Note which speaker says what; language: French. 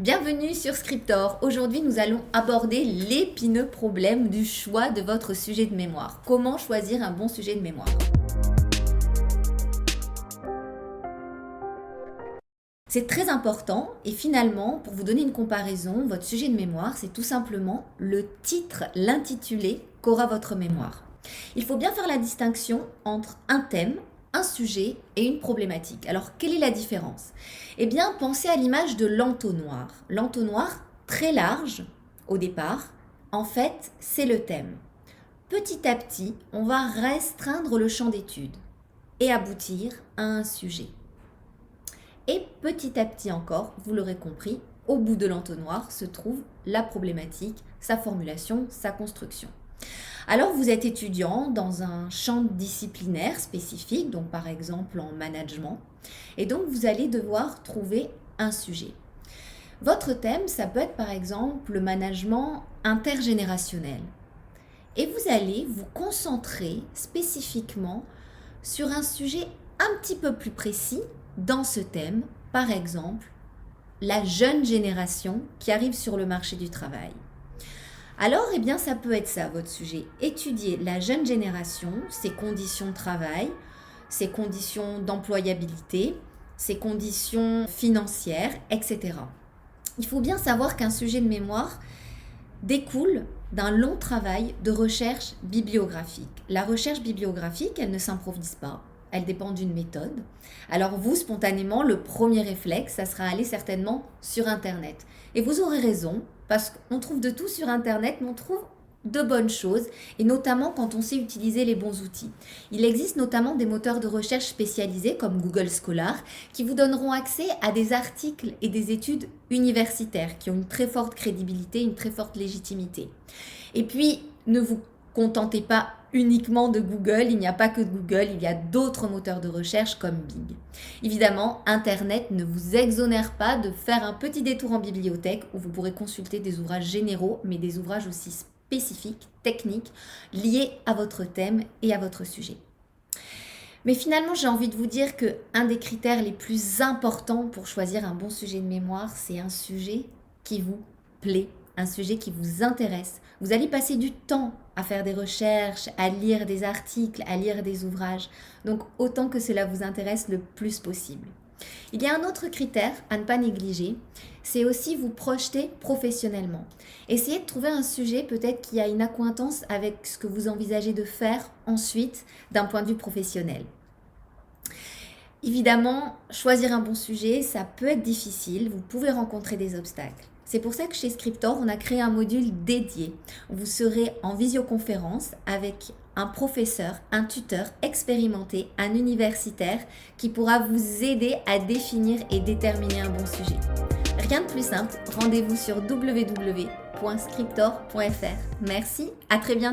Speaker 1: Bienvenue sur Scriptor. Aujourd'hui, nous allons aborder l'épineux problème du choix de votre sujet de mémoire. Comment choisir un bon sujet de mémoire? C'est très important et finalement, pour vous donner une comparaison, votre sujet de mémoire, c'est tout simplement le titre, l'intitulé qu'aura votre mémoire. Il faut bien faire la distinction entre un thème, un sujet et une problématique. Alors, quelle est la différence? Eh bien, pensez à l'image de l'entonnoir. L'entonnoir, très large au départ, en fait, c'est le thème. Petit à petit, on va restreindre le champ d'étude et aboutir à un sujet. Et petit à petit encore, vous l'aurez compris, au bout de l'entonnoir se trouve la problématique, sa formulation, sa construction. Alors vous êtes étudiant dans un champ disciplinaire spécifique, donc par exemple en management, et donc vous allez devoir trouver un sujet. Votre thème, ça peut être par exemple le management intergénérationnel. Et vous allez vous concentrer spécifiquement sur un sujet un petit peu plus précis dans ce thème, par exemple la jeune génération qui arrive sur le marché du travail. Alors, eh bien, ça peut être ça, votre sujet. Étudier la jeune génération, ses conditions de travail, ses conditions d'employabilité, ses conditions financières, etc. Il faut bien savoir qu'un sujet de mémoire découle d'un long travail de recherche bibliographique. La recherche bibliographique, elle ne s'improvise pas. Elle dépend d'une méthode. Alors vous, spontanément, le premier réflexe, ça sera aller certainement sur Internet. Et vous aurez raison, parce qu'on trouve de tout sur Internet, mais on trouve de bonnes choses, et notamment quand on sait utiliser les bons outils. Il existe notamment des moteurs de recherche spécialisés comme Google Scholar qui vous donneront accès à des articles et des études universitaires qui ont une très forte crédibilité, une très forte légitimité. Et puis, ne vous contentez pas uniquement de Google, il n'y a pas que Google, il y a d'autres moteurs de recherche comme Bing. Évidemment, Internet ne vous exonère pas de faire un petit détour en bibliothèque où vous pourrez consulter des ouvrages généraux, mais des ouvrages aussi spécifiques, techniques, liés à votre thème et à votre sujet. Mais finalement, j'ai envie de vous dire qu'un des critères les plus importants pour choisir un bon sujet de mémoire, c'est un sujet qui vous plaît, un sujet qui vous intéresse. Vous allez passer du temps à faire des recherches, à lire des articles, à lire des ouvrages. Donc autant que cela vous intéresse le plus possible. Il y a un autre critère à ne pas négliger, c'est aussi vous projeter professionnellement. Essayez de trouver un sujet peut-être qui a une accointance avec ce que vous envisagez de faire ensuite d'un point de vue professionnel. Évidemment, choisir un bon sujet, ça peut être difficile, vous pouvez rencontrer des obstacles. C'est pour ça que chez Scriptor, on a créé un module dédié où vous serez en visioconférence avec un professeur, un tuteur expérimenté, un universitaire qui pourra vous aider à définir et déterminer un bon sujet. Rien de plus simple, rendez-vous sur www.scriptor.fr. Merci, à très bientôt.